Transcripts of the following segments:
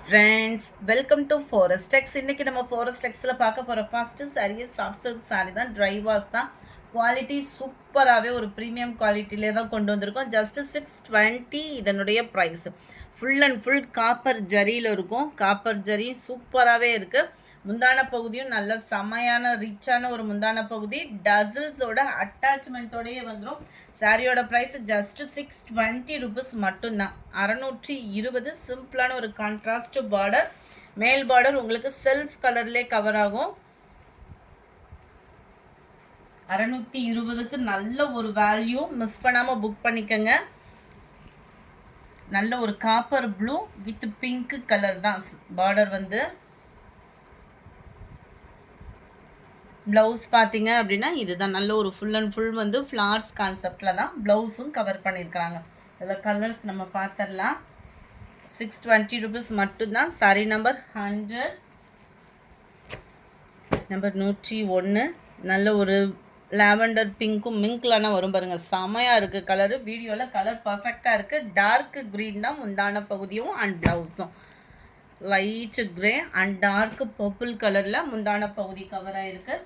Friends, welcome to forest டெக்ஸ். இன்றைக்கி நம்ம forest டெக்ஸில் பார்க்க போகிற ஃபஸ்ட்டு சாரியே சாஃப்ட் சில்க் சாரீ தான். ட்ரை வாஷ் தான். குவாலிட்டி சூப்பராகவே ஒரு ப்ரீமியம் குவாலிட்டியிலே தான் கொண்டு வந்திருக்கோம். ஜஸ்ட்டு 620 இதனுடைய price. Full and full copper ஜரியில் இருக்கும். காப்பர் ஜரி சூப்பராகவே இருக்குது. முந்தான பகுதியும் நல்ல செமையான ரிச்சான ஒரு முந்தான பகுதி. டசில்ஸோட அட்டாச்மெண்ட்டோடையே வந்துடும். சாரியோட ப்ரைஸ் ஜஸ்ட் 620 ருபீஸ் மட்டும்தான். 620. சிம்பிளான ஒரு கான்ட்ராஸ்ட் பார்டர். மேல் பார்டர் உங்களுக்கு செல்ஃப் கலர்லேயே கவர் ஆகும். 620க்கு நல்ல ஒரு வேல்யூ. மிஸ் பண்ணாமல் புக் பண்ணிக்கோங்க. நல்ல ஒரு copper blue with pink colour தான் பார்டர் வந்து. ப்ளவுஸ் பார்த்தீங்க அப்படின்னா இதுதான். நல்ல ஒரு ஃபுல் அண்ட் ஃபுல் வந்து ஃப்ளார்ஸ் கான்செப்டில் தான் ப்ளவுஸும் கவர் பண்ணியிருக்கிறாங்க. இதில் கலர்ஸ் நம்ம பார்த்துடலாம். 620 ருபீஸ் மட்டும்தான். Sorry number 100, number 101. நல்ல ஒரு லாவெண்டர் பிங்க்கும் மிங்க்லான வரும் பாருங்கள். செமையாக இருக்குது கலரு. வீடியோவில் கலர் பர்ஃபெக்டாக இருக்குது. டார்க் க்ரீன் தான் முந்தான பகுதியும் அண்ட் ப்ளவுஸும். Light grey and dark purple கலரில் முந்தான பகுதி கவர் ஆகிருக்கு.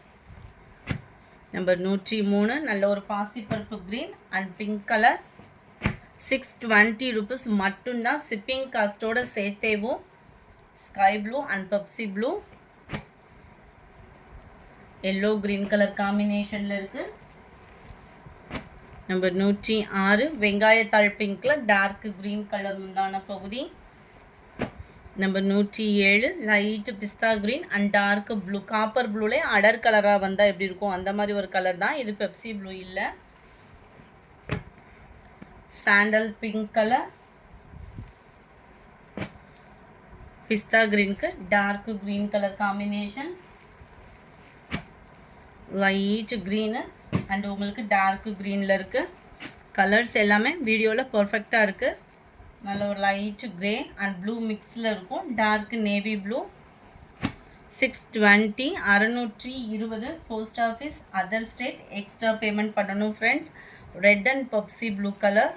நம்பர் 103. நல்ல ஒரு பாசிப்பருப்பு green and pink colour. 620 rupees மட்டும்தான். ஷிப்பிங் காஸ்ட்டோட சேர்த்தேவும். Sky blue and Pepsi blue yellow green colour காம்பினேஷனில் இருக்குது. நம்பர் 106. வெங்காயத்தாள் பிங்க்கில் டார்க் க்ரீன் கலர் முந்தான பகுதி. Number 107. Light pista green and dark blue. Copper ப்ளூலே அடர் கலராக வந்தால் எப்படி இருக்கும் அந்த மாதிரி ஒரு கலர் தான் இது. பெப்சி ப்ளூ இல்லை. Sandal pink colour. பிஸ்தா க்ரீனுக்கு dark green colour combination. Light green and உங்களுக்கு டார்க் க்ரீனில் இருக்குது. கலர்ஸ் எல்லாமே வீடியோவில் பர்ஃபெக்டாக இருக்குது. நல்ல ஒரு லைட் கிரே அண்ட் ப்ளூ மிக்ஸில் இருக்கும். Dark navy blue. 620. 620. Post office other state extra payment பண்ணணும் friends. Red and Pepsi blue colour.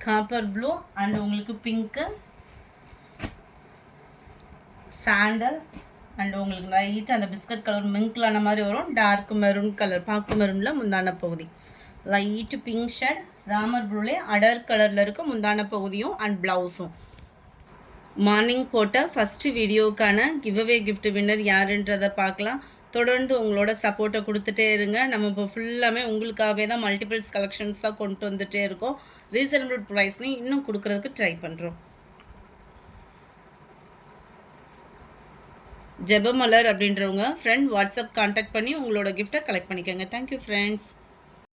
Copper blue and உங்களுக்கு பிங்க்கு. சாண்டல் அண்ட் உங்களுக்கு லைட் அந்த பிஸ்கட் கலர் மிங்க்லான மாதிரி வரும். டார்க் மெரூன் கலர் பாக்கு மெரூனில் முந்தான பகுதி. லைட் பிங்க் ஷேட் ராமர் ப்ளூலே அடர் கலரில் இருக்குது முந்தான பகுதியும் அண்ட் ப்ளவுஸும். மார்னிங் போட்ட ஃபஸ்ட்டு வீடியோக்கான கிவ்அவே கிஃப்ட் வின்னர் யாருன்றதை பார்க்கலாம். தொடர்ந்து உங்களோட சப்போர்ட்டை கொடுத்துட்டே இருங்க. நம்ம இப்போ ஃபுல்லாமே உங்களுக்காகவே தான் மல்டிபிள்ஸ் கலெக்ஷன்ஸ் தான் கொண்டு வந்துகிட்டே இருக்கோம். ரீசனபிள் ப்ரைஸ்லையும் இன்னும் கொடுக்குறதுக்கு ட்ரை பண்ணுறோம். ஜெபமலர் அப்படின்றவங்க ஃப்ரெண்ட் வாட்ஸ்அப் கான்டாக்ட் பண்ணி உங்களோட கிஃப்ட்டை கலெக்ட் பண்ணிக்கோங்க. Thank you friends.